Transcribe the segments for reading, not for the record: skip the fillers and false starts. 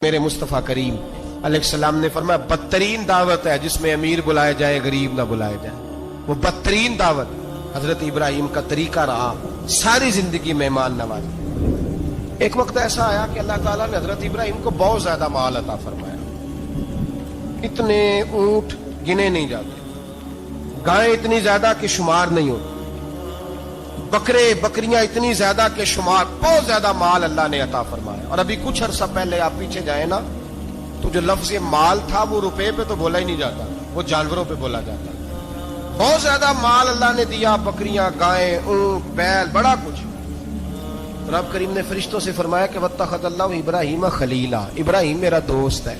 میرے مصطفیٰ کریم علیہ السلام نے فرمایا بدترین دعوت ہے جس میں امیر بلائے جائے غریب نہ بلائے جائے. وہ بدترین دعوت حضرت ابراہیم کا طریقہ رہا ساری زندگی مہمان نوازی. ایک وقت ایسا آیا کہ اللہ تعالیٰ نے حضرت ابراہیم کو بہت زیادہ مال عطا فرمایا. اتنے اونٹ گنے نہیں جاتے, گائیں اتنی زیادہ کہ شمار نہیں ہوتی, بکرے بکریاں اتنی زیادہ کہ شمار, بہت زیادہ مال اللہ نے عطا فرمایا. اور ابھی کچھ عرصہ پہلے آپ پیچھے جائیں نا تو جو لفظ مال تھا وہ روپے پہ تو بولا ہی نہیں جاتا, وہ جانوروں پہ بولا جاتا. بہت زیادہ مال اللہ نے دیا, بکریاں گائیں اونٹ بیل بڑا کچھ. رب کریم نے فرشتوں سے فرمایا کہ واتخذ اللہ ابراہیم خلیلا, ابراہیم میرا دوست ہے.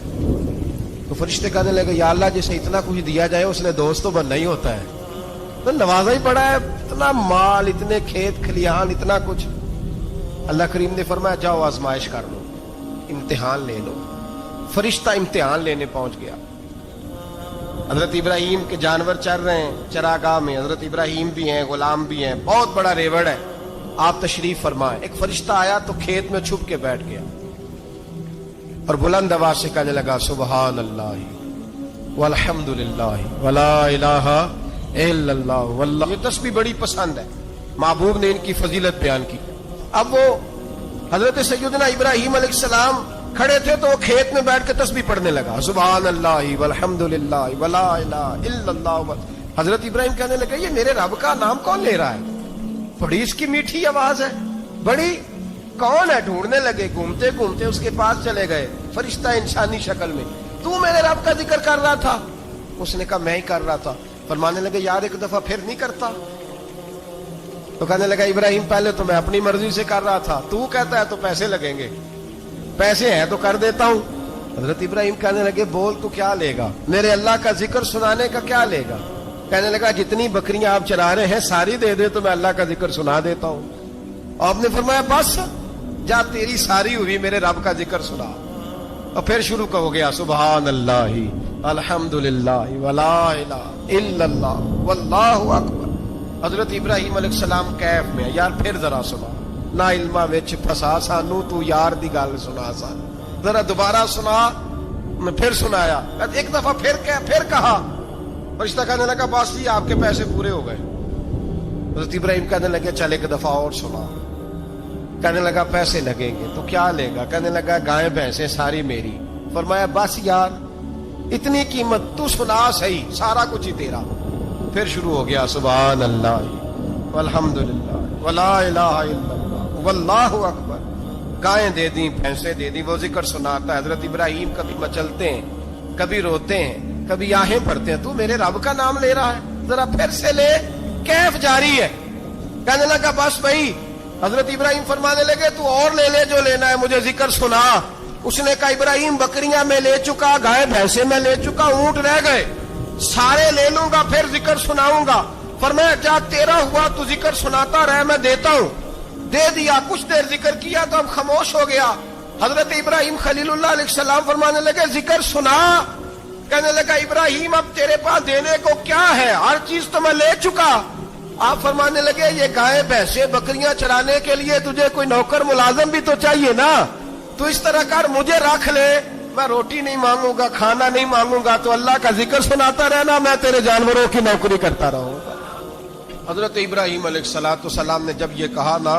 تو فرشتے کہنے لگے یا اللہ جسے اتنا کچھ دیا جائے اس نے دوست تو بننا ہی ہوتا ہے, تو نوازا ہی پڑا ہے, اتنا مال اتنے کھیت کھلیان اتنا کچھ. اللہ کریم نے فرمایا جاؤ آزمائش کر لو, امتحان لے لو. فرشتہ امتحان لینے پہنچ گیا. حضرت ابراہیم کے جانور چر رہے ہیں چراگاہ میں, حضرت ابراہیم بھی ہیں غلام بھی ہیں, بہت بڑا ریوڑ ہے. آپ تشریف فرمائیں. ایک فرشتہ آیا تو کھیت میں چھپ کے بیٹھ گیا اور بلند آواز سے کہنے لگا سبحان اللہ والحمد للہ ولا الہ الا اللہ واللہ. یہ تسبیح بڑی پسند ہے, محبوب نے ان کی فضیلت بیان کی. اب وہ حضرت سیدنا ابراہیم علیہ السلام کھڑے تھے تو وہ کھیت میں بیٹھ کے تسبیح پڑھنے لگا سبحان اللہ والحمد للہ ولا الہ الا اللہ. حضرت ابراہیم کہنے لگے یہ میرے رب کا نام کون لے رہا ہے, بڑی اس کی میٹھی آواز ہے, بڑی کون ہے. ڈھونڈنے لگے, گھومتے گھومتے اس کے پاس چلے گئے. فرشتہ انسانی شکل میں, تو میرے رب کا ذکر کر رہا تھا. اس نے کہا میں ہی کر رہا تھا. فرمانے لگے یار ایک دفعہ پھر نہیں کرتا. تو کہنے لگا ابراہیم پہلے تو میں اپنی مرضی سے کر رہا تھا, تو کہتا ہے تو پیسے لگیں گے, پیسے ہیں تو کر دیتا ہوں. حضرت ابراہیم کہنے لگے بول تو کیا لے گا, میرے اللہ کا ذکر سنانے کا کیا لے گا. کہنے لگا جتنی بکریاں آپ چرا رہے ہیں ساری دے دے تو میں اللہ کا ذکر سنا دیتا ہوں. اور آپ نے فرمایا بس جا تیری ساری ہوئی میرے رب کا ذکر سنا. اور پھر شروع ہو گیا سبحان اللہ الحمد للہ ولا الہ الا اللہ واللہ اکبر. حضرت ابراہیم علیہ السلام کیف میں, یار پھر ذرا سنا, نہ علما وچ پھسا سانو, تو یار دی گل سنا سان, ذرا دوبارہ سنا. میں پھر سنایا, ایک دفعہ پھر کہا. فرشتہ کہنے لگا بس جی آپ کے پیسے پورے ہو گئے. حضرت ابراہیم کہنے لگے چل ایک دفعہ اور سنا. کہنے لگا پیسے لگیں گے. تو کیا لے گا. کہنے لگا گائیں بھینسیں ساری میری. فرمایا بس یار اتنی قیمت, تو سنا صحیح, سارا کچھ ہی تیرا. پھر شروع ہو گیا سبحان اللہ والحمد للہ ولا الہ الا اللہ واللہ اکبر. گائیں دے دیں بھینسیں دے دیں, وہ ذکر سناتا ہے. حضرت ابراہیم کبھی مچلتے ہیں, کبھی روتے ہیں, کبھی آہیں پڑھتے ہیں. تو میرے رب کا نام لے رہا ہے, ذرا پھر سے لے. کیف جاری ہے. کہنے لگا بس بھائی. حضرت ابراہیم فرمانے لگے تو اور لے لے جو لینا ہے, مجھے ذکر سنا. اس نے کہا ابراہیم بکریاں میں لے چکا, گائے بھینسیں میں لے چکا, اونٹ رہ گئے, سارے لے لوں گا پھر ذکر سناؤں گا. فرمایا جا تیرا ہوا تو ذکر سناتا رہ, میں دیتا ہوں. دے دیا. کچھ دیر ذکر کیا تو اب خاموش ہو گیا. حضرت ابراہیم خلیل اللہ علیہ السلام فرمانے لگے ذکر سنا. کہنے لگا ابراہیم اب تیرے پاس دینے کو کیا ہے, ہر چیز تو میں لے چکا. آپ فرمانے لگے یہ گائے بھینسیں بکریاں چرانے کے لیے تجھے کوئی نوکر ملازم بھی تو چاہیے نا. تو اس طرح کر, مجھے رکھ لے, میں روٹی نہیں مانگوں گا, کھانا نہیں مانگوں گا, تو اللہ کا ذکر سناتا رہنا, میں تیرے جانوروں کی نوکری کرتا رہوں گا. حضرت ابراہیم علیہ السلام نے جب یہ کہا نا,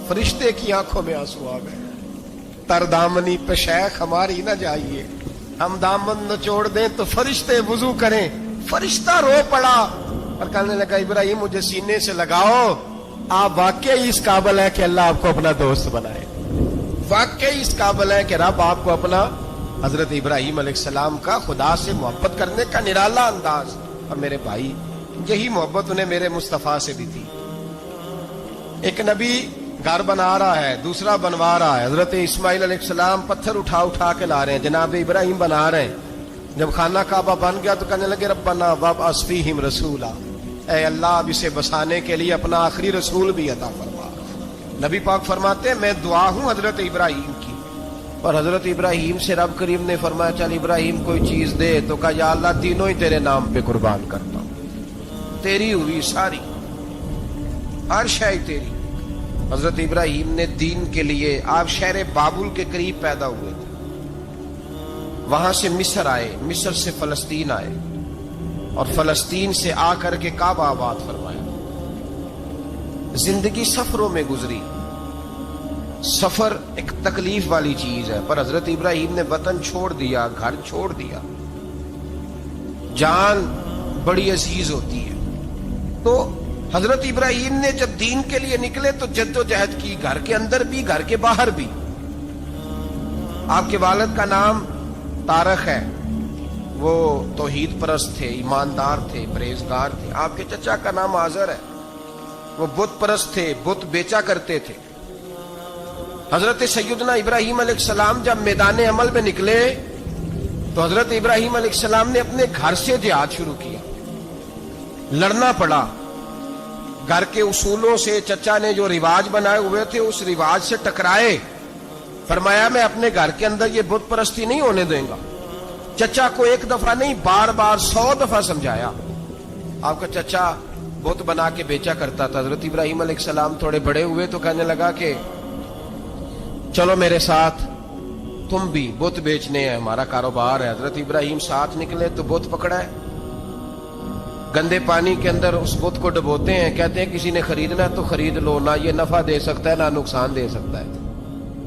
فرشتے کی آنکھوں میں آنسو آ گئے. تر دامنی پہ شیخ ہماری نہ جائیے, ہم دامن نچوڑ دیں تو فرشتے وضو کریں. فرشتہ رو پڑا اور کہنے لگا ابراہیم مجھے سینے سے لگاؤ, آپ واقعی اس قابل ہے کہ اللہ آپ کو اپنا دوست بنائے, واقعی اس قابل ہے کہ رب آپ کو اپنا. حضرت ابراہیم علیہ السلام کا خدا سے محبت کرنے کا نرالا انداز. اور میرے بھائی یہی محبت انہیں میرے مصطفیٰ سے بھی تھی. ایک نبی گھر بنا رہا ہے, دوسرا بنوا رہا ہے. حضرت اسماعیل علیہ السلام پتھر اٹھا اٹھا کے لا رہے ہیں, جناب ابراہیم بنا رہے ہیں. جب خانہ کعبہ بن گیا تو کہنے لگے ربنا وابعث فیہم رسولا, اے اللہ اب اسے بسانے کے لیے اپنا آخری رسول بھی عطا فرما. نبی پاک فرماتے ہیں میں دعا ہوں حضرت ابراہیم کی. اور حضرت ابراہیم سے رب کریم نے فرمایا چل ابراہیم کوئی چیز دے. تو کہا یا اللہ تینوں ہی تیرے نام پہ قربان کرتا ہوں, تیری ہوئی ساری, ہر شے تیری. حضرت ابراہیم نے دین کے لیے, آپ شہر بابل کے قریب پیدا ہوئے تھے, وہاں سے مصر آئے، مصر سے فلسطین آئے، اور فلسطین سے آ کر کے کعبہ آباد فرمایا۔ زندگی سفروں میں گزری۔ سفر ایک تکلیف والی چیز ہے، پر حضرت ابراہیم نے وطن چھوڑ دیا، گھر چھوڑ دیا۔ جان بڑی عزیز ہوتی ہے، تو حضرت ابراہیم نے جب دین کے لیے نکلے تو جد و جہد کی، گھر کے اندر بھی گھر کے باہر بھی۔ آپ کے والد کا نام طارق ہے، وہ توحید پرست تھے، ایماندار تھے، پرہیزگار تھے۔ آپ کے چچا کا نام آزر ہے، وہ بت پرست تھے، بت بیچا کرتے تھے۔ حضرت سیدنا ابراہیم علیہ السلام جب میدان عمل میں نکلے تو حضرت ابراہیم علیہ السلام نے اپنے گھر سے جہاد شروع کیا۔ لڑنا پڑا، گھر کے اصولوں سے، چچا نے جو رواج بنائے ہوئے تھے اس رواج سے ٹکرائے۔ فرمایا میں اپنے گھر کے اندر یہ بت پرستی نہیں ہونے دیں گا۔ چچا کو ایک دفعہ نہیں، بار بار 100 دفعہ سمجھایا۔ آپ کا چچا بت بنا کے بیچا کرتا تھا۔ حضرت ابراہیم علیہ السلام تھوڑے بڑے ہوئے تو کہنے لگا کہ چلو میرے ساتھ، تم بھی بت بیچنے ہیں، ہمارا کاروبار ہے۔ حضرت ابراہیم ساتھ نکلے تو بت پکڑا ہے، گندے پانی کے اندر اس بت کو ڈبوتے ہیں، کہتے ہیں کسی نے خریدنا ہے تو خرید لو، نہ یہ نفع دے سکتا ہے نہ نقصان دے سکتا ہے،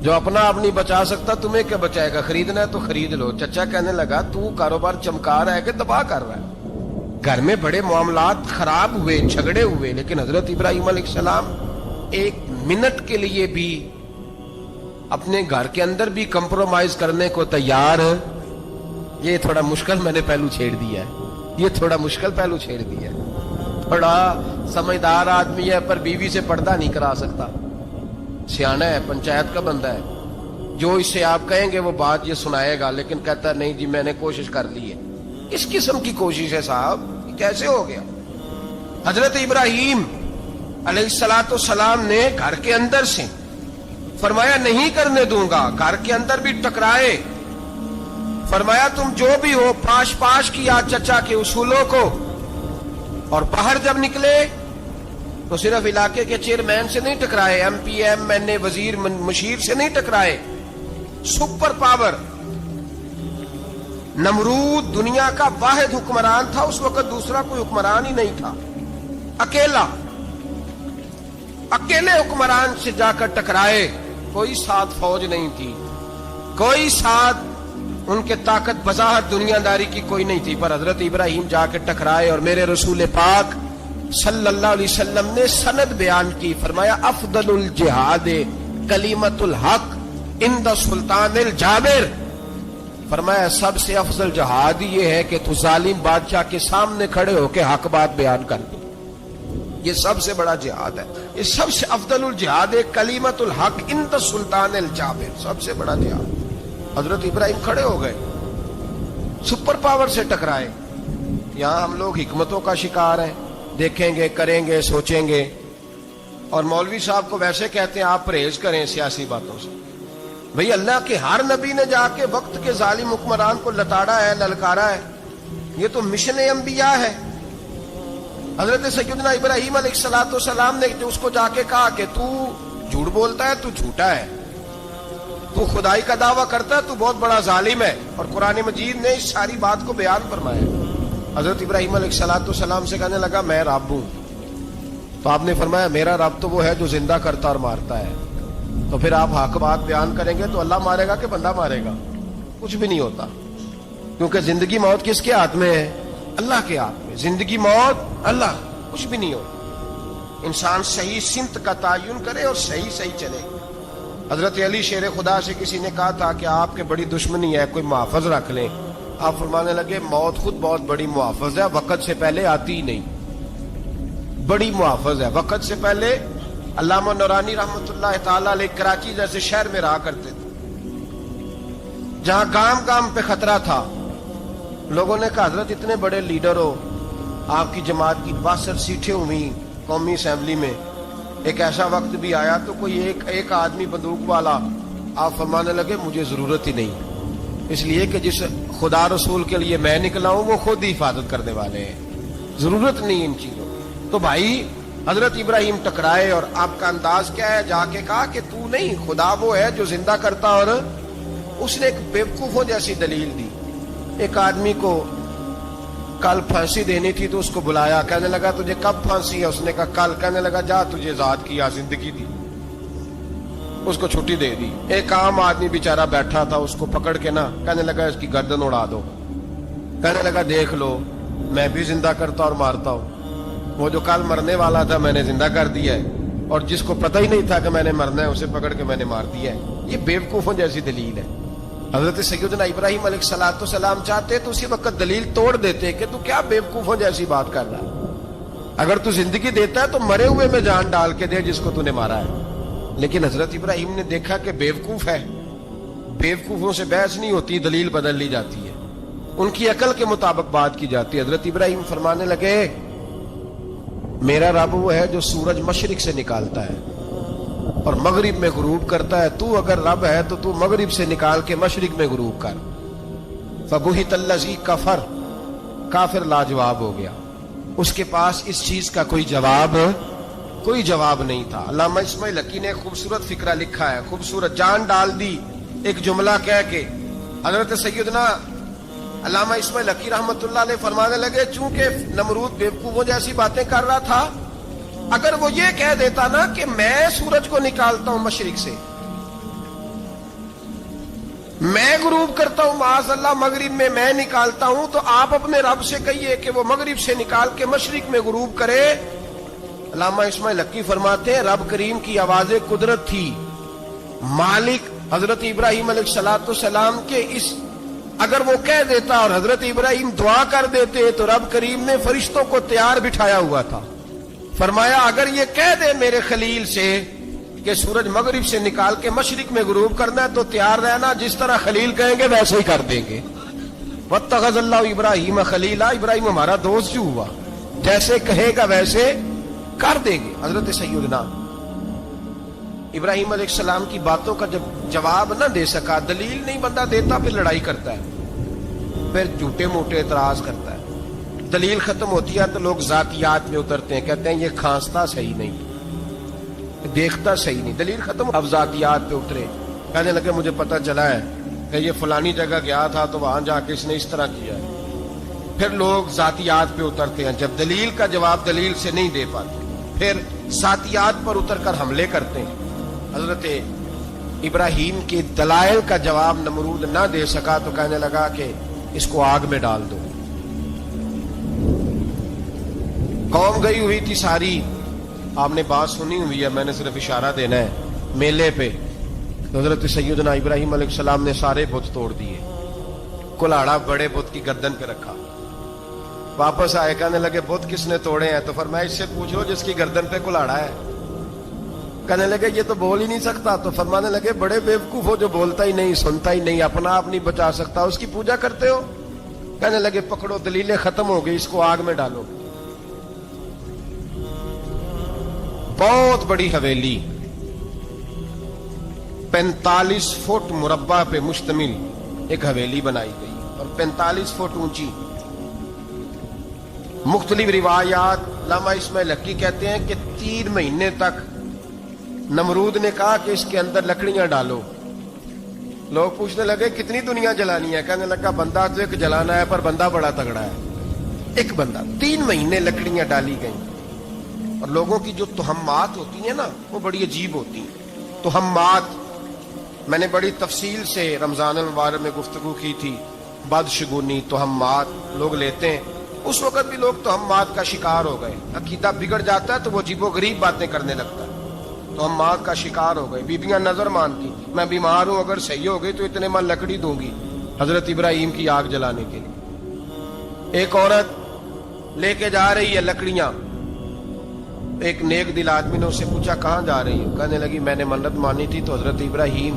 جو اپنا آپ نہیں بچا سکتا تمہیں کیا بچائے گا، خریدنا ہے تو خرید لو۔ چچا کہنے لگا تو کاروبار چمکا رہا ہے کہ تباہ کر رہا ہے۔ گھر میں بڑے معاملات خراب ہوئے، جھگڑے ہوئے، لیکن حضرت ابراہیم علیہ السلام ایک منٹ کے لیے بھی اپنے گھر کے اندر بھی کمپرومائز کرنے کو تیار۔ یہ تھوڑا مشکل میں نے پہلو چھیڑ دیا ہے، یہ تھوڑا مشکل پہلو چھیڑ دیا ہے۔ تھوڑا سمجھدار آدمی ہے پر بیوی سے پردہ نہیں کرا سکتا، سیانا ہے، پنچایت کا بندہ ہے، جو اس سے آپ کہیں گے وہ بات یہ سنائے گا، لیکن کہتا ہے نہیں جی میں نے کوشش کر لی ہے۔ اس قسم کی کوشش ہے صاحب، کیسے ہو گیا؟ حضرت ابراہیم علیہ السلام نے گھر کے اندر سے فرمایا نہیں کرنے دوں گا، گھر کے اندر بھی ٹکرائے، فرمایا تم جو بھی ہو، پاش پاش کیا چچا کے اصولوں کو، اور باہر جب نکلے تو صرف علاقے کے چیئرمین سے نہیں ٹکرائے، ایم پی ایم این اے وزیر مشیر سے نہیں ٹکرائے، سپر پاور نمرود دنیا کا واحد حکمران تھا اس وقت، دوسرا کوئی حکمران ہی نہیں تھا، اکیلے حکمران سے جا کر ٹکرائے، کوئی ساتھ فوج نہیں تھی، کوئی ساتھ ان کے طاقت بظاہر دنیا داری کی کوئی نہیں تھی، پر حضرت ابراہیم جا کے ٹکرائے، اور میرے رسول پاک صلی اللہ علیہ وسلم نے سند بیان کی، فرمایا افضل الجہاد کلمۃ الحق عند سلطان الجابر، فرمایا سب سے افضل جہاد یہ ہے کہ تو ظالم بادشاہ کے سامنے کھڑے ہو کے حق بات بیان کر دو، یہ سب سے بڑا جہاد ہے، یہ سب سے افضل الجہاد کلمۃ الحق عند سلطان الجابر، سب سے بڑا جہاد۔ حضرت ابراہیم کھڑے ہو گئے، سپر پاور سے ٹکرائے۔ یہاں ہم لوگ حکمتوں کا شکار ہیں، دیکھیں گے، کریں گے، سوچیں گے، اور مولوی صاحب کو ویسے کہتے ہیں آپ پرہیز کریں سیاسی باتوں سے۔ بھئی اللہ کے ہر نبی نے جا کے وقت کے ظالم حکمران کو لتاڑا ہے، للکارا ہے، یہ تو مشن انبیاء ہے۔ حضرت سیدنا ابراہیم علیہ السلام نے جو اس کو جا کے کہا کہ تو جھوٹ بولتا ہے، تو جھوٹا ہے، تو خدائی کا دعویٰ کرتا ہے، تو بہت بڑا ظالم ہے، اور قرآن مجید نے اس ساری بات کو بیان فرمایا۔ حضرت ابراہیم علیہ السلام سے کہنے لگا میں رب ہوں، تو آپ نے فرمایا میرا رب تو وہ ہے جو زندہ کرتا اور مارتا ہے، تو پھر آپ حق بات بیان کریں گے تو اللہ مارے گا کہ بندہ مارے گا؟ کچھ بھی نہیں ہوتا، کیونکہ زندگی موت کس کے ہاتھ میں ہے؟ اللہ کے ہاتھ میں، زندگی موت اللہ، کچھ بھی نہیں ہوتا۔ انسان صحیح سمت کا تعین کرے اور صحیح چلے۔ حضرت علی شیر خدا سے کسی نے کہا تھا کہ آپ کے بڑی دشمنی ہے، کوئی محافظ رکھ لیں۔ آپ فرمانے لگے موت خود بہت بڑی محافظ ہے، وقت سے پہلے آتی ہی نہیں، بڑی محافظ ہے وقت سے پہلے۔ علامہ نورانی رحمۃ اللہ تعالی علیہ کراچی جیسے شہر میں رہا کرتے تھے، جہاں گام گام پہ خطرہ تھا۔ لوگوں نے کہا حضرت اتنے بڑے لیڈر ہو، آپ کی جماعت کی 62 سیٹیں ہوئی قومی اسمبلی میں، ایک ایسا وقت بھی آیا تو کوئی ایک آدمی بندوق والا۔ آپ فرمانے لگے مجھے ضرورت ہی نہیں، اس لیے کہ جس خدا رسول کے لیے میں نکلا ہوں وہ خود ہی حفاظت کرنے والے ہیں، ضرورت نہیں ان چیزوں۔ تو بھائی حضرت ابراہیم ٹکرائے، اور آپ کا انداز کیا ہے؟ جا کے کہا کہ تو نہیں، خدا وہ ہے جو زندہ کرتا اور اس نے ایک بیوقوفوں جیسی دلیل دی. ایک آدمی کو کل پھانسی دینی تھی تو اس کو بلایا, کہنے لگا تجھے کب پھانسی ہے؟ اس نے کہا کل. کہنے لگا جا تجھے ذات کی زندگی دی, اس کو چھٹی دے دی. ایک عام آدمی بیچارہ بیٹھا تھا, اس کو پکڑ کے نا کہنے لگا اس کی گردن اڑا دو. کہنے لگا دیکھ لو میں بھی زندہ کرتا اور مارتا ہوں, وہ جو کل مرنے والا تھا میں نے زندہ کر دیا ہے, اور جس کو پتہ ہی نہیں تھا کہ میں نے مرنا ہے اسے پکڑ کے میں نے مار دیا ہے. یہ بیوقوفوں جیسی دلیل ہے. حضرت سیدنا ابراہیم علیہ الصلوۃ والسلام چاہتے تو اسی وقت دلیل توڑ دیتے کہ تو کیا بیوقوفوں جیسی بات کر رہا ہے, اگر تو زندگی دیتا ہے تو مرے ہوئے میں جان ڈال کے دے جس کو تو نے مارا ہے. لیکن حضرت ابراہیم نے دیکھا کہ بیوقوف ہے, بیوقوفوں سے بحث نہیں ہوتی, دلیل بدل لی جاتی ہے, ان کی عقل کے مطابق بات کی جاتی ہے. حضرت ابراہیم فرمانے لگے میرا رب وہ ہے جو سورج مشرق سے نکالتا ہے اور مغرب میں غروب کرتا ہے. تو اگر رب ہے تو تو مغرب سے نکال کے مشرق میں غروب کر. فبہت الذی کفر, کافر لاجواب ہو گیا, اس کے پاس اس چیز کا کوئی جواب نہیں تھا. علامہ اسماعیل حقی نے ایک خوبصورت فقرہ لکھا ہے, خوبصورت, جان ڈال دی ایک جملہ کہہ کے. حضرت سیدنا علامہ اسماعیل حقی رحمۃ اللہ علیہ فرمانے لگے چونکہ نمرود بیوقوفوں جیسی باتیں کر رہا تھا, اگر وہ یہ کہہ دیتا نا کہ میں سورج کو نکالتا ہوں مشرق سے, میں غروب کرتا ہوں معاذ اللہ مغرب میں میں نکالتا ہوں, تو آپ اپنے رب سے کہیے کہ وہ مغرب سے نکال کے مشرق میں غروب کرے. علامہ اسماعیل حقی فرماتے ہیں رب کریم کی آواز قدرت تھی, مالک حضرت ابراہیم علیہ الصلوۃ والسلام کے اس, اگر وہ کہہ دیتا اور حضرت ابراہیم دعا کر دیتے تو رب کریم نے فرشتوں کو تیار بٹھایا ہوا تھا. فرمایا اگر یہ کہہ دے میرے خلیل سے کہ سورج مغرب سے نکال کے مشرق میں غروب کرنا ہے تو تیار رہنا, جس طرح خلیل کہیں گے ویسے ہی کر دیں گے. واتخذ اللہ ابراہیم خلیلا, ابراہیم ہمارا دوست جو ہوا, جیسے کہے گا ویسے کر دیں گے. حضرت سیدنا ابراہیم علیہ السلام کی باتوں کا جب جواب نہ دے سکا, دلیل نہیں بندہ دیتا, پھر لڑائی کرتا ہے, پھر جھوٹے موٹے اعتراض کرتا ہے. دلیل ختم ہوتی ہے تو لوگ ذاتیات میں اترتے ہیں, کہتے ہیں یہ کھانستا صحیح نہیں, دیکھتا صحیح نہیں. دلیل ختم, اب ذاتیات پہ اترے, کہنے لگے مجھے پتہ چلا ہے کہ یہ فلانی جگہ گیا تھا تو وہاں جا کے اس نے اس طرح کیا ہے. پھر لوگ ذاتیات پہ اترتے ہیں, جب دلیل کا جواب دلیل سے نہیں دے پاتے پھر ذاتیات پر اتر کر حملے کرتے ہیں. حضرت ابراہیم کے دلائل کا جواب نمرود نہ دے سکا تو کہنے لگا کہ اس کو آگ میں ڈال دو. قوم گئی ہوئی تھی ساری, آپ نے بات سنی ہوئی ہے, میں نے صرف اشارہ دینا ہے, میلے پہ حضرت سیدنا ابراہیم علیہ السلام نے سارے بت توڑ دیے, کلاڑا بڑے بت کی گردن پہ رکھا. واپس آئے, کہنے لگے بت کس نے توڑے ہیں؟ تو فرمایا اس سے پوچھو جس کی گردن پہ کلاڑا ہے. کہنے لگے یہ تو بول ہی نہیں سکتا. تو فرمانے لگے بڑے بیوقوف ہو, جو بولتا ہی نہیں, سنتا ہی نہیں, اپنا آپ نہیں بچا سکتا, اس کی پوجا کرتے ہو. کہنے لگے پکڑو, دلیلیں ختم ہو گئی, اس کو آگ میں ڈالو. بہت بڑی حویلی 45 فٹ مربع پہ مشتمل ایک حویلی بنائی گئی اور 45 فٹ اونچی. مختلف روایات, علامہ اسماعیل حقی کہتے ہیں کہ 3 مہینے تک نمرود نے کہا کہ اس کے اندر لکڑیاں ڈالو. لوگ پوچھنے لگے کتنی دنیا جلانی ہے؟ کہنے لگا بندہ تو ایک جلانا ہے, پر بندہ بڑا تگڑا ہے, ایک بندہ. 3 مہینے لکڑیاں ڈالی گئیں. اور لوگوں کی جو تہمات ہوتی ہیں نا وہ بڑی عجیب ہوتی ہیں. تہمات میں نے بڑی تفصیل سے رمضان المبارک میں گفتگو کی تھی. بدشگونی, تہمات لوگ لیتے ہیں. اس وقت بھی لوگ تہمات کا شکار ہو گئے. عقیدہ بگڑ جاتا ہے تو وہ عجیب و غریب باتیں کرنے لگتا ہے. تہمات کا شکار ہو گئے. بیبیاں نظر مانتی, میں بیمار ہوں, اگر صحیح ہو گئی تو اتنے من لکڑی دوں گی حضرت ابراہیم کی آگ جلانے کے لیے. ایک عورت لے کے جا رہی ہے لکڑیاں. ایک نیک دل آدمی نے اسے پوچھا کہاں جا رہی ہو؟ کہنے لگی میں نے منت مانی تھی تو حضرت ابراہیم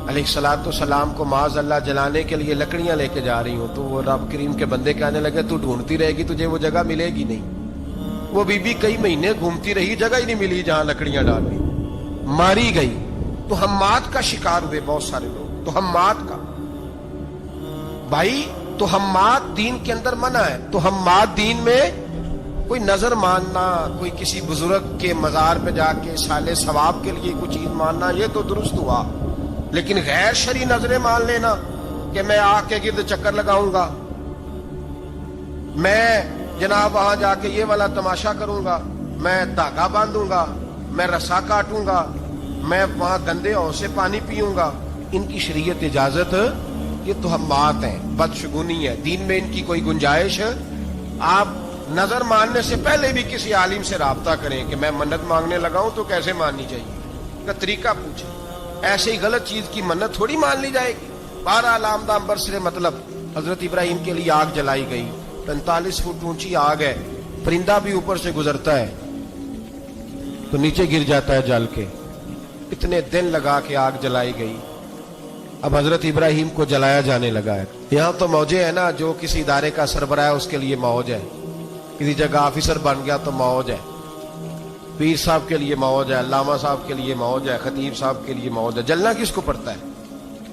علیہ الصلوۃ والسلام کو معاذ اللہ جلانے کے لیے لکڑیاں لے کے جا رہی ہوں. تو وہ رب کریم کے بندے کہنے لگے تو ڈھونڈتی رہے گی, تجھے وہ جگہ ملے گی نہیں. وہ بی بی کئی مہینے گھومتی رہی, جگہ ہی نہیں ملی جہاں لکڑیاں ڈالنی, ماری گئی. تہمات کا شکار ہوئے بہت سارے لوگ. تہمات کا بھائی, تہمات دین کے اندر منع ہے. تہمات دین میں کوئی نظر ماننا, کوئی کسی بزرگ کے مزار پہ جا کے سالے ثواب کے لیے کوئی چیز ماننا, یہ تو درست ہوا. لیکن غیر شرعی نظریں مان لینا کہ میں آگ کے گرد چکر لگاؤں گا، میں جناب وہاں جا کے یہ والا تماشا کروں گا، میں دھاگا باندھوں گا، میں رسا کاٹوں گا، میں وہاں گندے ہوں سے پانی پیوں گا، ان کی شریعت اجازت؟ یہ توہمات ہیں، بدشگونی ہے، دین میں ان کی کوئی گنجائش؟ آپ نظر ماننے سے پہلے بھی کسی عالم سے رابطہ کریں کہ میں منت مانگنے لگا ہوں تو کیسے ماننی چاہیے کا طریقہ پوچھیں، ایسے ہی غلط چیز کی منت تھوڑی مان لی جائے گی۔ 12 علامدام برسر مطلب حضرت ابراہیم کے لیے آگ جلائی گئی، 45 فٹ اونچی آگ ہے، پرندہ بھی اوپر سے گزرتا ہے تو نیچے گر جاتا ہے جل کے، اتنے دن لگا کے آگ جلائی گئی۔ اب حضرت ابراہیم کو جلایا جانے لگا ہے۔ یہاں تو موجیں ہیں نا، جو کسی ادارے کا سربراہ ہے اس کے لیے موج ہے، کسی جگہ آفیسر بن گیا تو موج ہے، پیر صاحب کے لیے موج ہے، علامہ صاحب کے لیے موج ہے، خطیب صاحب کے لیے موج ہے۔ جلنا کس کو پڑتا ہے؟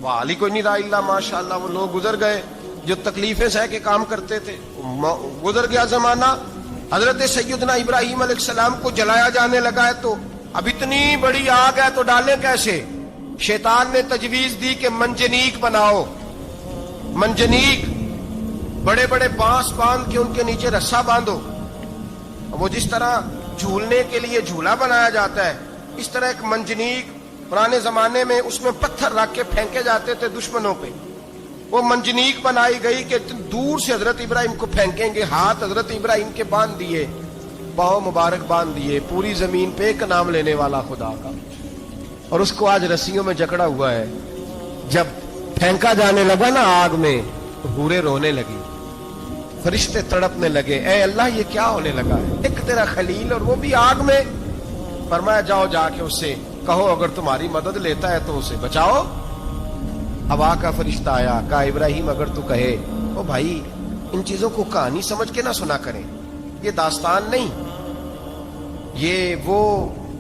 وہ علی کوئی نہیں رہا اللہ، ماشاء اللہ وہ لوگ گزر گئے جو تکلیفیں سہ کے کام کرتے تھے، گزر گیا زمانہ۔ حضرت سیدنا ابراہیم علیہ السلام کو جلایا جانے لگا ہے تو اب اتنی بڑی آگ ہے تو ڈالیں کیسے؟ شیطان نے تجویز دی کہ منجنیق بناؤ، منجنیق، بڑے بڑے بانس باندھ کے ان کے نیچے رسا باندھو، وہ جس طرح جھولنے کے لیے جھولا بنایا جاتا ہے اس طرح ایک منجنیق پرانے زمانے میں اس میں پتھر رکھ کے پھینکے جاتے تھے دشمنوں پہ، وہ منجنیق بنائی گئی کہ دور سے حضرت ابراہیم کو پھینکیں گے۔ ہاتھ حضرت ابراہیم کے باندھ دیے، پاؤں مبارک باندھ دیے، پوری زمین پہ ایک نام لینے والا خدا کا، اور اس کو آج رسیوں میں جکڑا ہوا ہے۔ جب پھینکا جانے لگا نا آگ میں تو حوریں رونے لگی، فرشتے تڑپنے لگے، اے اللہ یہ کیا ہونے لگا ہے؟ ایک تیرا خلیل اور وہ بھی آگ میں۔ فرمایا جاؤ جا کے اس سے کہو اگر تمہاری مدد لیتا ہے تو اسے بچاؤ۔ ہوا کا فرشتہ آیا، کہا ابراہیم اگر تو کہے، او بھائی ان چیزوں کو کہانی سمجھ کے نہ سنا کریں، یہ داستان نہیں، یہ وہ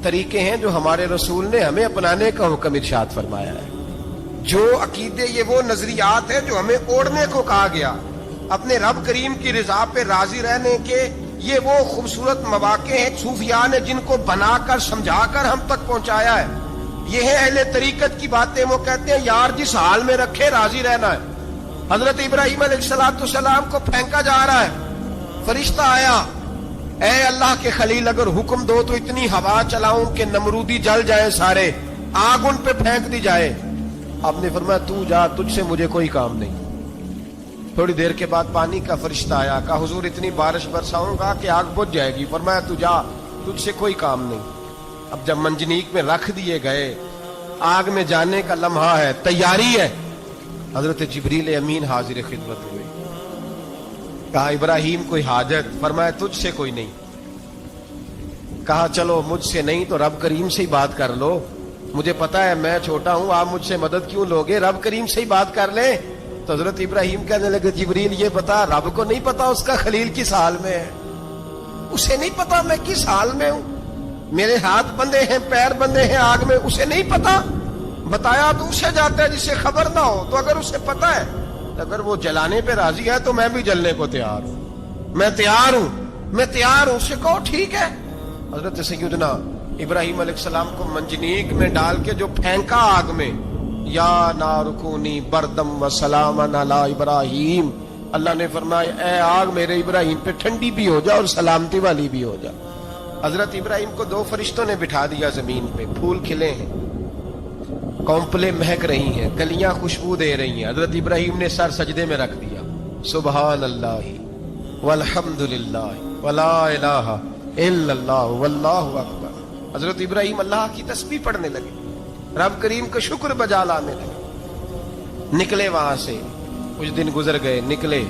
طریقے ہیں جو ہمارے رسول نے ہمیں اپنانے کا حکم ارشاد فرمایا ہے، جو عقیدے، یہ وہ نظریات ہیں جو ہمیں اوڑھنے کو کہا گیا، اپنے رب کریم کی رضا پہ راضی رہنے کے یہ وہ خوبصورت مواقع ہیں صوفیاء نے جن کو بنا کر سمجھا کر ہم تک پہنچایا ہے۔ یہ ہے اہل طریقت کی باتیں، وہ کہتے ہیں یار جس حال میں رکھے راضی رہنا ہے۔ حضرت ابراہیم علیہ السلام کو پھینکا جا رہا ہے، فرشتہ آیا، اے اللہ کے خلیل اگر حکم دو تو اتنی ہوا چلاؤں کہ نمرودی جل جائیں سارے، آگ ان پہ پھینک دی جائے۔ آپ نے فرمایا تو جا، تجھ سے مجھے کوئی کام نہیں۔ تھوڑی دیر کے بعد پانی کا فرشتہ آیا، کہا حضور اتنی بارش برساؤں گا کہ آگ بجھ جائے گی۔ فرمایا تو جا، تجھ سے کوئی کام نہیں۔ اب جب منجنیق میں رکھ دیے گئے، آگ میں جانے کا لمحہ ہے، تیاری ہے، حضرت جبریل امین حاضر خدمت ہوئے، کہا ابراہیم کوئی حاجت؟ فرمایا تجھ سے کوئی نہیں۔ کہا چلو مجھ سے نہیں تو رب کریم سے ہی بات کر لو، مجھے پتا ہے میں چھوٹا ہوں، آپ مجھ سے مدد کیوں لوگے، رب کریم سے ہی بات کر لیں۔ تو حضرت ابراہیم کہنے لگے جبریل یہ بتا، رب کو نہیں پتا اس کا خلیل کس حال میں ہے، اسے نہیں پتا میں کس حال میں ہوں، میرے ہاتھ بندھے ہیں، پیر بندھے ہیں آگ میں، اسے نہیں پتا؟ بتایا تو اسے جاتا ہے جسے خبر نہ ہو، تو اگر اسے پتا ہے، اگر وہ جلانے پہ راضی ہے تو میں بھی جلنے کو تیار ہوں، میں تیار ہوں، میں تیار ہوں، اسے کہو ٹھیک ہے۔ حضرت سیدنا ابراہیم علیہ السلام کو منجنیق میں ڈال کے جو پھینکا آگ میں، یا نار کونی بردم و سلاما علی ابراہیم، اللہ نے فرمایا اے آگ میرے ابراہیم پہ ٹھنڈی بھی ہو جا اور سلامتی والی بھی ہو جا۔ حضرت ابراہیم کو 2 فرشتوں نے بٹھا دیا زمین پہ، پھول کھلے ہیں، کونپلیں مہک رہی ہیں، کلیاں خوشبو دے رہی ہیں۔ حضرت ابراہیم نے سر سجدے میں رکھ دیا، سبحان اللہ والحمد للہ ولا الہ الا اللہ واللہ اکبر۔ حضرت ابراہیم اللہ کی تسبیح پڑھنے لگے، رب کریم کا شکر بجا لانے لگے۔ نکلے وہاں سے، کچھ دن گزر گئے، نکلے،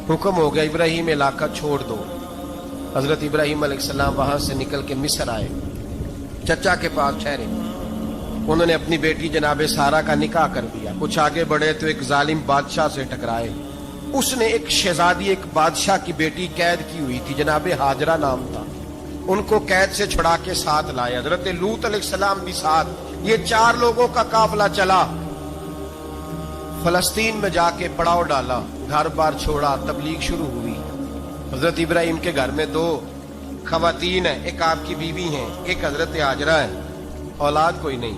حکم ہو گیا ابراہیم علاقہ چھوڑ دو۔ حضرت ابراہیم علیہ السلام وہاں سے نکل کے مصر آئے، چچا کے پاس ٹھہرے، انہوں نے اپنی بیٹی جناب سارہ کا نکاح کر دیا۔ کچھ آگے بڑھے تو ایک ظالم بادشاہ سے ٹکرائے، اس نے ایک شہزادی، ایک بادشاہ کی بیٹی قید کی ہوئی تھی، جناب ہاجرہ نام تھا، ان کو قید سے چھڑا کے ساتھ لائے۔ حضرت لوط علیہ السلام بھی ساتھ، یہ 4 لوگوں کا قافلہ چلا، فلسطین میں جا کے پڑاؤ ڈالا، گھر بار چھوڑا، تبلیغ شروع ہوئی۔ حضرت ابراہیم کے گھر میں 2 خواتین ہیں، ایک آپ کی بیوی ہیں، ایک حضرت ہاجرہ ہے، اولاد کوئی نہیں۔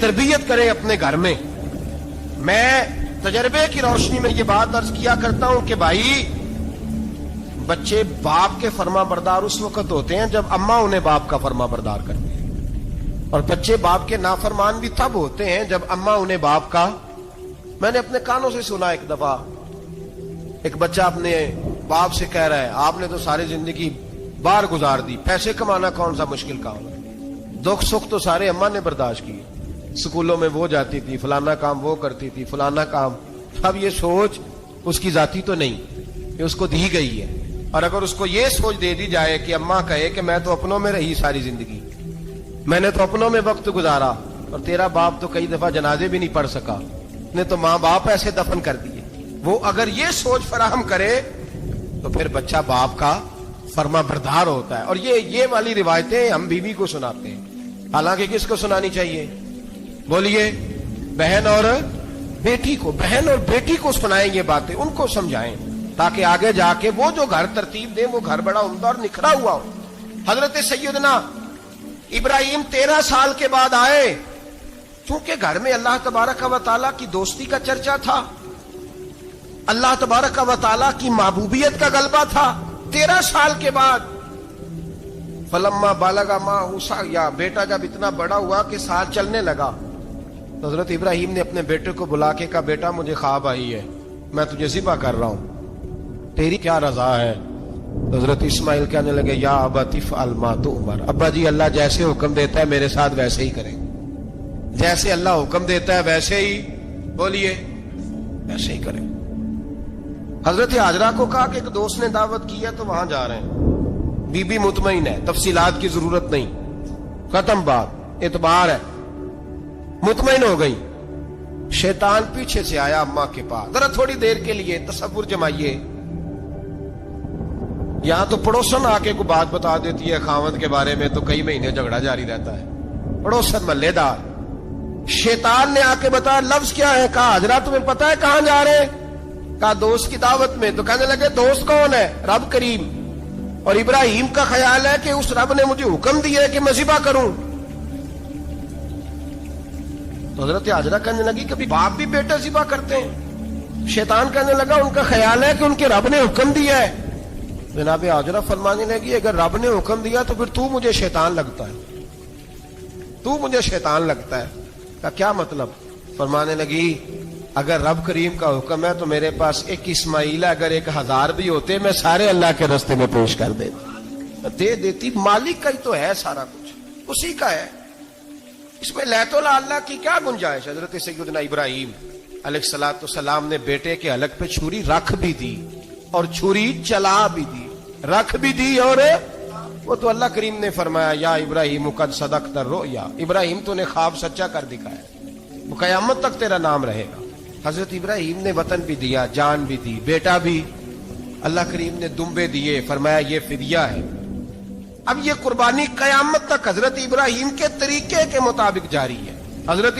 تربیت کریں اپنے گھر میں. میں تجربے کی روشنی میں یہ بات عرض کیا کرتا ہوں کہ بھائی بچے باپ کے فرما بردار اس وقت ہوتے ہیں جب اماں انہیں باپ کا فرما بردار کرتے ہیں, اور بچے باپ کے نافرمان بھی تب ہوتے ہیں جب اماں انہیں باپ کا. میں نے اپنے کانوں سے سنا ایک دفعہ ایک بچہ اپنے باپ سے کہہ رہا ہے آپ نے تو ساری زندگی باہر گزار دی, پیسے کمانا کون سا مشکل کام ہے, دکھ سکھ تو سارے اماں نے برداشت کیے, سکولوں میں وہ جاتی تھی, فلانا کام وہ کرتی تھی, فلانا کام. اب یہ سوچ اس کی ذاتی تو نہیں, یہ اس کو دی گئی ہے. اور اگر اس کو یہ سوچ دے دی جائے کہ اماں کہے کہ میں تو اپنوں میں رہی ساری زندگی, میں نے تو اپنوں میں وقت گزارا, اور تیرا باپ تو کئی دفعہ جنازے بھی نہیں پڑھ سکا, نے تو ماں باپ ایسے دفن کر دیے, وہ اگر یہ سوچ فراہم کرے تو پھر بچہ باپ کا فرما بردار ہوتا ہے. اور یہ والی روایتیں ہم بیوی کو سناتے ہیں, حالانکہ کس کو سنانی چاہیے؟ بولیے, بہن اور بیٹی کو. بہن اور بیٹی کو سنائیں یہ باتیں, ان کو سمجھائیں, تاکہ آگے جا کے وہ جو گھر ترتیب دیں وہ گھر بڑا عمدہ اور نکھرا ہوا ہو. حضرت سیدنا ابراہیم 13 سال کے بعد آئے, چونکہ گھر میں اللہ تبارک و تعالیٰ کی دوستی کا چرچا تھا, اللہ تبارک و تعالیٰ کی محبوبیت کا غلبہ تھا. 13 سال کے بعد فلما بالغ معہ سعیا, بیٹا جب اتنا بڑا ہوا کہ ساتھ چلنے لگا, تو حضرت ابراہیم نے اپنے بیٹے کو بلا کے کہا بیٹا مجھے خواب آئی ہے, میں تجھے ذبح کر رہا ہوں, تیری کیا رضا ہے؟ حضرت اسماعیل کہنے لگے یا ابت افعل ما تؤمر, ابا جی اللہ جیسے حکم دیتا ہے میرے ساتھ ویسے ہی کریں, جیسے اللہ حکم دیتا ہے ویسے ہی, بولیے, ویسے ہی کریں. حضرت حاجرہ کو کہا کہ ایک دوست نے دعوت کی ہے تو وہاں جا رہے ہیں. بی بی مطمئن ہے, تفصیلات کی ضرورت نہیں, ختم بات, اعتبار ہے, مطمئن ہو گئی. شیطان پیچھے سے آیا اماں کے پاس. ذرا تھوڑی دیر کے لیے تصور جمائیے, یہاں تو پڑوسن آ کے کوئی بات بتا دیتی ہے خاوند کے بارے میں تو کئی مہینے جھگڑا جاری رہتا ہے, پڑوسن محلے دار. شیطان نے آ کے بتایا لفظ کیا ہے؟ کہا حاجرہ تمہیں پتا ہے کہاں جا رہے ہیں؟ کہا دوست کی دعوت میں. تو کہنے لگے دوست کون ہے؟ رب کریم. اور ابراہیم کا خیال ہے کہ اس رب نے مجھے حکم دیا ہے کہ میں ذبح کروں. تو حضرت حاجرہ کہنے لگی کبھی باپ بھی بیٹا ذبح کرتے ہیں؟ شیطان کہنے لگا ان کا خیال ہے کہ ان کے رب نے حکم دیا ہے. جناب حاجرہ فرمانے لگی اگر رب نے حکم دیا تو پھر تو مجھے شیطان لگتا ہے, تو مجھے شیطان لگتا ہے. کا کیا مطلب؟ فرمانے لگی اگر رب کریم کا حکم ہے تو میرے پاس ایک اسماعیل ہے, اگر 1000 بھی ہوتے میں سارے اللہ کے رستے میں پیش کر دے دیتی. مالک کا ہی تو ہے سارا کچھ, اسی کا ہے, اس میں لیت اللہ کی کیا گنجائش؟ حضرت سیدنا ابراہیم علیہ الصلوۃ والسلام نے بیٹے کے حلق پہ چھری رکھ بھی دی اور چھری چلا بھی دی, رکھ بھی دی, اور وہ تو اللہ کریم نے فرمایا یا ابراہیم قد صدقت الرؤیا, ابراہیم تو نے خواب سچا کر دکھایا, وہ قیامت تک تیرا نام رہے گا. حضرت ابراہیم نے وطن بھی دیا, جان بھی دی, بیٹا بھی. اللہ کریم نے دمبے دیے, فرمایا یہ فدیہ ہے. اب یہ قربانی قیامت تک حضرت ابراہیم کے طریقے کے مطابق جاری ہے. حضرت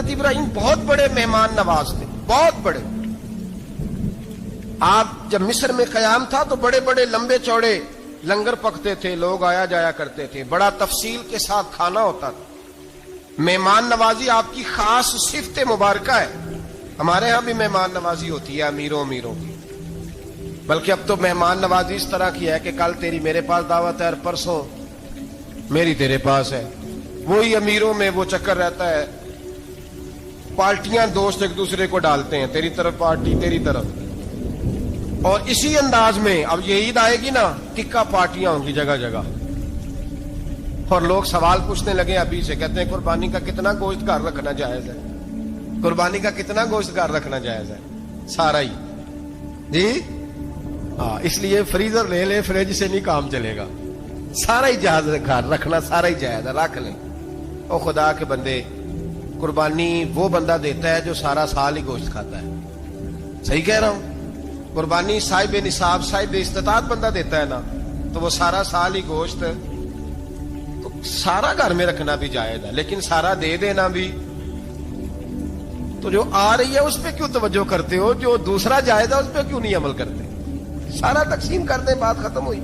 ابراہیم بہت بڑے مہمان نواز تھے, بہت بڑے. آپ جب مصر میں قیام تھا تو بڑے بڑے لمبے چوڑے لنگر پکتے تھے, لوگ آیا جایا کرتے تھے, بڑا تفصیل کے ساتھ کھانا ہوتا تھا. مہمان نوازی آپ کی خاص صفت مبارکہ ہے. ہمارے ہاں بھی مہمان نوازی ہوتی ہے امیروں کی, بلکہ اب تو مہمان نوازی اس طرح کی ہے کہ کل تیری میرے پاس دعوت ہے اور پرسوں میری تیرے پاس ہے. وہی امیروں میں وہ چکر رہتا ہے, پارٹیاں دوست ایک دوسرے کو ڈالتے ہیں, تیری طرف پارٹی تیری طرف. اور اسی انداز میں اب یہ عید آئے گی نا, ٹکا پارٹیاں ہوں گی جگہ جگہ, اور لوگ سوال پوچھنے لگے ابھی سے, کہتے ہیں قربانی کا کتنا گوشت گھر رکھنا جائز ہے, قربانی کا کتنا گوشت گھر رکھنا جائز ہے؟ سارا ہی جی, ہاں, اس لیے فریزر لے لے, فریج سے نہیں کام چلے گا, سارا ہی جہاز گھر رکھنا سارا ہی جائز ہے, رکھ لیں. او خدا کے بندے, قربانی وہ بندہ دیتا ہے جو سارا سال ہی گوشت کھاتا ہے. صحیح کہہ رہا ہوں؟ قربانی صاحب نصاب صاحب استطاعت بندہ دیتا ہے نا, تو وہ سارا سال ہی گوشت, تو سارا گھر میں رکھنا بھی جائز ہے, لیکن سارا دے دینا بھی. تو جو آ رہی ہے اس پہ کیوں توجہ کرتے ہو, جو دوسرا جائز ہے اس پہ کیوں نہیں عمل کرتے؟ سارا تقسیم کر دیں, بات ختم ہوئی.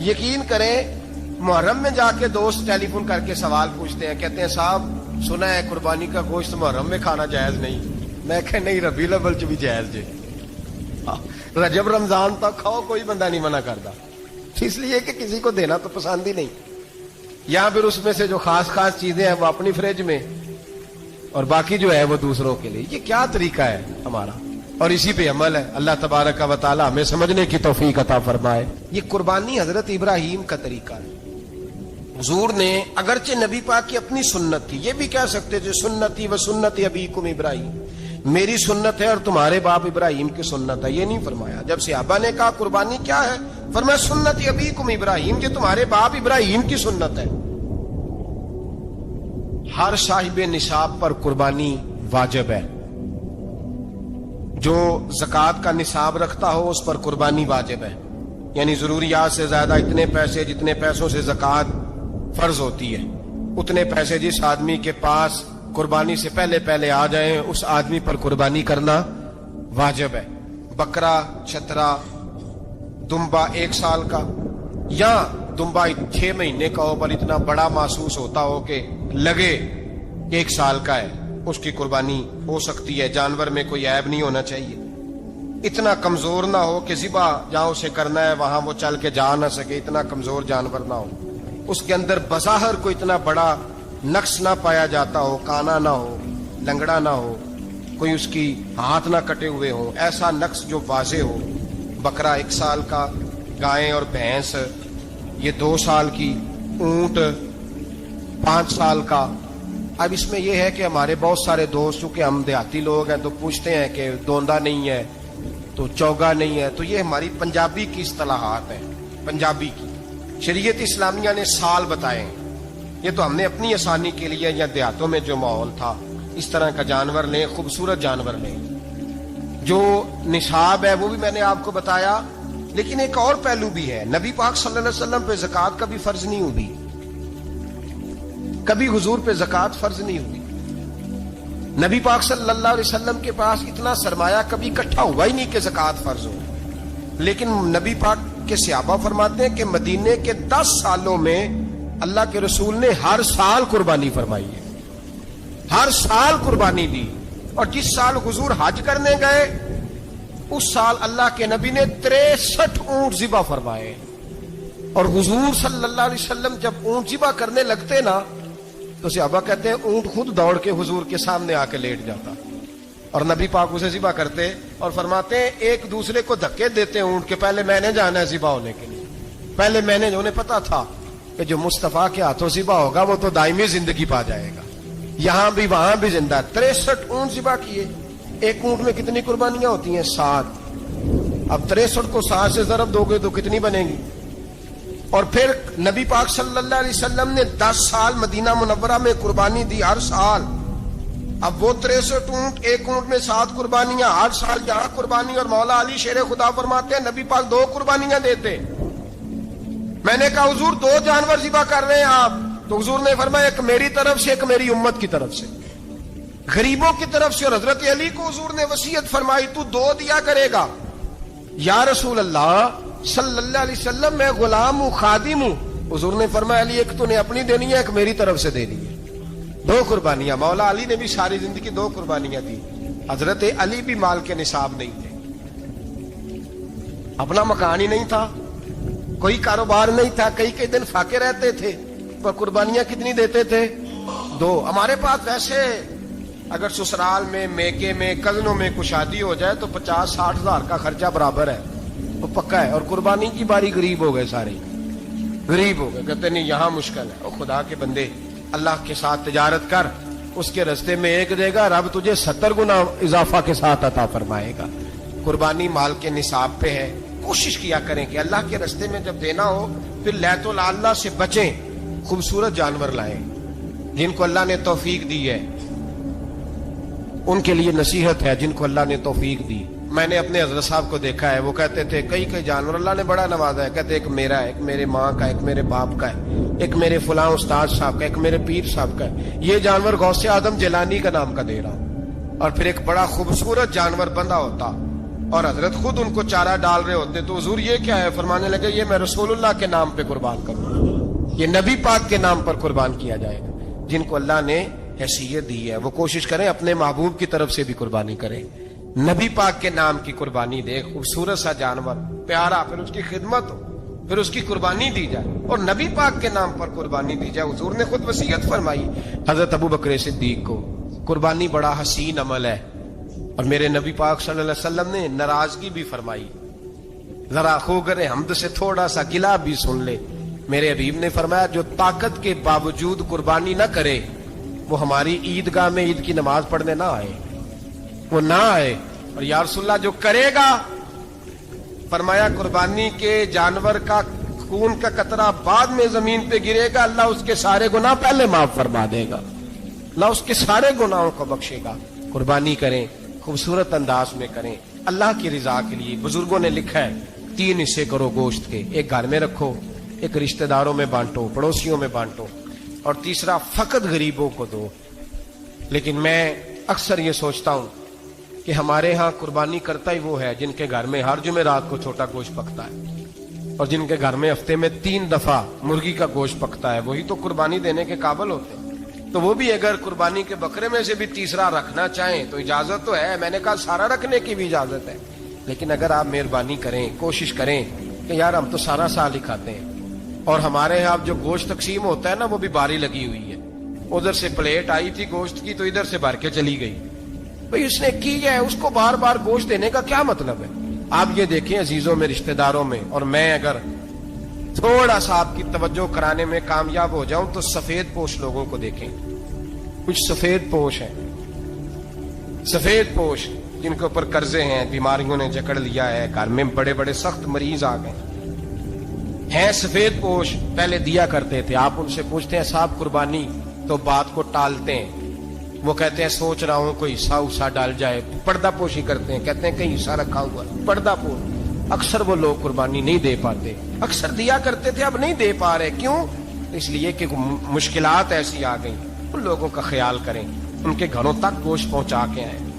یقین کریں محرم میں جا کے دوست ٹیلی فون کر کے سوال پوچھتے ہیں, کہتے ہیں صاحب سنا ہے قربانی کا گوشت محرم میں کھانا جائز نہیں. میں کہ نہیں, ربیع الاول چ بھی جائز جے, رجب رمضان تک کھاؤ, کوئی بندہ نہیں منع کرتا, اس لیے کہ کسی کو دینا تو پسند ہی نہیں. یا پھر اس میں سے جو خاص خاص چیزیں ہیں وہ اپنی فریج میں, اور باقی جو ہے وہ دوسروں کے لیے. یہ کیا طریقہ ہے ہمارا, اور اسی پہ عمل ہے. اللہ تبارک و تعالی ہمیں سمجھنے کی توفیق عطا فرمائے. یہ قربانی حضرت ابراہیم کا طریقہ ہے. حضور نے اگرچہ نبی پاک کی اپنی سنت تھی, یہ بھی کہہ سکتے تھے سنتی و سنت ابیکم ابراہیم, میری سنت ہے اور تمہارے باپ ابراہیم کی سنت ہے. یہ نہیں فرمایا. جب صحابہ نے کہا قربانی کیا ہے, فرمایا سنت ابیکم ابراہیم, یہ تمہارے باپ ابراہیم کی سنت ہے. ہر صاحب نصاب پر قربانی واجب ہے. جو زکوٰۃ کا نصاب رکھتا ہو اس پر قربانی واجب ہے. یعنی ضروریات سے زیادہ اتنے پیسے, جتنے پیسوں سے زکوٰۃ فرض ہوتی ہے, اتنے پیسے جس آدمی کے پاس قربانی سے پہلے آ جائیں اس آدمی پر قربانی کرنا واجب ہے. بکرا, چھترا, دمبا 1 سال کا, یا دمبا 6 مہینے کا ہو پر اتنا بڑا محسوس ہوتا ہو کہ لگے 1 سال کا ہے, اس کی قربانی ہو سکتی ہے. جانور میں کوئی عیب نہیں ہونا چاہیے, اتنا کمزور نہ ہو کہ ذبح جہاں اسے کرنا ہے وہاں وہ چل کے جا نہ سکے, اتنا کمزور جانور نہ ہو. اس کے اندر بظاہر کوئی اتنا بڑا نقص نہ پایا جاتا ہو, کانا نہ ہو, لنگڑا نہ ہو, کوئی اس کی ہاتھ نہ کٹے ہوئے ہو, ایسا نقص جو واضح ہو. بکرا 1 سال کا, گائیں اور بھینس یہ 2 سال کی, اونٹ 5 سال کا. اب اس میں یہ ہے کہ ہمارے بہت سارے دوست, چونکہ ہم دیہاتی لوگ ہیں, تو پوچھتے ہیں کہ دوندا نہیں ہے تو چوگا نہیں ہے. تو یہ ہماری پنجابی کی اصطلاحات ہیں, پنجابی کی. شریعت اسلامیہ نے سال بتائے, یہ تو ہم نے اپنی آسانی کے لیے, یا دیہاتوں میں جو ماحول تھا اس طرح کا جانور لیں, خوبصورت جانور لیں. جو نصاب ہے وہ بھی میں نے آپ کو بتایا. لیکن ایک اور پہلو بھی ہے, نبی پاک صلی اللہ علیہ وسلم پہ زکوٰۃ کبھی فرض نہیں ہوئی, کبھی حضور پہ زکوٰۃ فرض نہیں ہوئی. نبی پاک صلی اللہ علیہ وسلم کے پاس اتنا سرمایہ کبھی اکٹھا ہوا ہی نہیں کہ زکوٰۃ فرض ہو. لیکن نبی پاک کے صحابہ فرماتے ہیں کہ مدینے کے 10 سالوں میں اللہ کے رسول نے ہر سال قربانی فرمائی ہے, ہر سال قربانی دی. اور جس سال حضور حج کرنے گئے اس سال اللہ کے نبی نے 63 اونٹ ذبح فرمائے. اور حضور صلی اللہ علیہ وسلم جب اونٹ ذبح کرنے لگتے نا تو صحابہ کہتے ہیں اونٹ خود دوڑ کے حضور کے سامنے آ کے لیٹ جاتا, اور نبی پاک اسے ذبح کرتے اور فرماتے ہیں ایک دوسرے کو دھکے دیتے اونٹ کے, پہلے میں نے جانا ہے ذبح ہونے کے لیے, پہلے میں نے, انہیں پتا تھا کہ جو مصطفیٰ کے ہاتھوں ذبح ہوگا وہ تو دائمی زندگی پا جائے گا, یہاں بھی وہاں بھی زندہ. 63 اونٹ ذبح کیے. ایک اونٹ میں کتنی قربانیاں ہوتی ہیں؟ 7. اب 63 کو 7 سے ضرب دو گے تو کتنی بنے گی؟ اور پھر نبی پاک صلی اللہ علیہ وسلم نے 10 سال مدینہ منورہ میں قربانی دی, ہر سال. اب وہ 63 اونٹ, ایک اونٹ میں 7 قربانیاں, ہر سال یہاں قربانی. اور مولا علی شیر خدا فرماتے ہیں نبی پاک 2 قربانیاں دیتے. میں نے کہا حضور 2 جانور ذبح کر رہے ہیں آپ, تو حضور نے فرمایا ایک میری طرف سے, ایک میری امت کی طرف سے, غریبوں کی طرف سے. اور حضرت علی کو حضور نے وصیت فرمائی تو 2 دیا کرے گا. یا رسول اللہ صلی اللہ علیہ وسلم میں غلام ہوں, خادم ہوں. حضور نے فرمایا علی ایک تو نے اپنی دینی ہے, ایک میری طرف سے دینی ہے. 2 قربانیاں. مولا علی نے بھی ساری زندگی 2 قربانیاں دی. حضرت علی بھی مال کے نصاب نہیں تھے, اپنا مکان ہی نہیں تھا, کوئی کاروبار نہیں تھا, کئی دن فاقے رہتے تھے, پر قربانیاں کتنی دیتے تھے؟ 2. ہمارے پاس ویسے اگر سسرال میں, میکے میں, کزنوں میں کچھ شادی ہو جائے تو 50-60 ہزار کا خرچہ برابر ہے, وہ پکا ہے. اور قربانی کی باری غریب ہو گئے, سارے غریب ہو گئے. کہتے نہیں یہاں مشکل ہے. اور خدا کے بندے اللہ کے ساتھ تجارت کر, اس کے رستے میں 1 دے گا, رب تجھے 70 گنا اضافہ کے ساتھ عطا فرمائے گا. قربانی مال کے نصاب پہ ہے. کوشش کیا کریں کہ اللہ کے رستے میں جب دینا ہو پھر لیت اللہ سے بچیں, خوبصورت جانور لائیں. جن کو اللہ نے توفیق دی ہے ان کے لیے نصیحت ہے, جن کو اللہ نے توفیق دی. میں نے اپنے حضرت صاحب کو دیکھا ہے, وہ کہتے تھے کئی جانور اللہ نے بڑا نوازا ہے. کہتے ایک میرا ہے, ایک میرے ماں کا, ایک میرے باپ کا ہے, ایک میرے فلاں استاد صاحب کا, ایک میرے پیر صاحب کا ہے. یہ جانور غوث اعظم جیلانی کا نام کا دے رہا ہوں. اور پھر ایک بڑا خوبصورت جانور بندہ ہوتا اور حضرت خود ان کو چارہ ڈال رہے ہوتے. تو حضور یہ کیا ہے؟ فرمانے لگے یہ میں رسول اللہ کے نام پہ قربان کروں. یہ نبی پاک کے نام پر قربان کیا جائے گا. جن کو اللہ نے حیثیت دی ہے وہ کوشش کریں اپنے محبوب کی طرف سے بھی قربانی کریں. نبی پاک کے نام کی قربانی دے, خوبصورت سا جانور پیارا, پھر اس کی خدمت ہو, پھر اس کی قربانی دی جائے, اور نبی پاک کے نام پر قربانی دی جائے. حضور نے خود وصیت فرمائی حضرت ابو بکر صدیق کو, قربانی بڑا حسین عمل ہے. اور میرے نبی پاک صلی اللہ علیہ وسلم نے ناراضگی بھی فرمائی, ذرا خوگر حمد سے تھوڑا سا گلا بھی سن لے. میرے حبیب نے فرمایا جو طاقت کے باوجود قربانی نہ کرے وہ ہماری عیدگاہ میں عید کی نماز پڑھنے نہ آئے, وہ نہ آئے. اور یا رسول اللہ جو کرے گا, فرمایا قربانی کے جانور کا خون کا قطرہ بعد میں زمین پہ گرے گا, اللہ اس کے سارے گناہ پہلے معاف فرما دے گا, اللہ اس کے سارے گناہوں کو بخشے گا. قربانی کریں, خوبصورت انداز میں کریں, اللہ کی رضا کے لیے. بزرگوں نے لکھا ہے 3 حصے کرو گوشت کے, ایک گھر میں رکھو, ایک رشتہ داروں میں بانٹو, پڑوسیوں میں بانٹو, اور تیسرا فقط غریبوں کو دو. لیکن میں اکثر یہ سوچتا ہوں کہ ہمارے ہاں قربانی کرتا ہی وہ ہے جن کے گھر میں ہر جمعرات کو چھوٹا گوشت پکتا ہے, اور جن کے گھر میں ہفتے میں 3 دفعہ مرغی کا گوشت پکتا ہے, وہی تو قربانی دینے کے قابل ہوتے ہیں. تو وہ بھی اگر قربانی کے بکرے میں سے بھی تیسرا رکھنا چاہیں تو اجازت تو ہے, میں نے کہا سارا رکھنے کی بھی اجازت ہے. لیکن اگر آپ مہربانی کریں, کوشش کریں کہ یار ہم تو سارا سال ہی کھاتے ہیں, اور ہمارے یہاں جو گوشت تقسیم ہوتا ہے نا وہ بھی باری لگی ہوئی ہے, ادھر سے پلیٹ آئی تھی گوشت کی تو ادھر سے بھر کے چلی گئی. بھئی اس نے کی ہے, اس کو بار بار گوشت دینے کا کیا مطلب ہے؟ آپ یہ دیکھیں عزیزوں میں, رشتہ داروں میں, اور میں اگر تھوڑا سا آپ کی توجہ کرانے میں کامیاب ہو جاؤں تو سفید پوش لوگوں کو دیکھیں. کچھ سفید پوش ہیں, سفید پوش جن کے اوپر قرضے ہیں, بیماریوں نے جکڑ لیا ہے, گھر میں بڑے بڑے سخت مریض آ گئے ہیں. سفید پوش پہلے دیا کرتے تھے, آپ ان سے پوچھتے ہیں صاحب قربانی, تو بات کو ٹالتے ہیں. وہ کہتے ہیں سوچ رہا ہوں کوئی حصہ ڈال جائے. پردہ پوشی کرتے ہیں, کہتے ہیں کہیں حصہ رکھا ہوا, پردہ پوش. اکثر وہ لوگ قربانی نہیں دے پاتے, اکثر دیا کرتے تھے اب نہیں دے پا رہے. کیوں؟ اس لیے کہ مشکلات ایسی آ گئیں. ان لوگوں کا خیال کریں, ان کے گھروں تک گوشت پہنچا کے آئیں.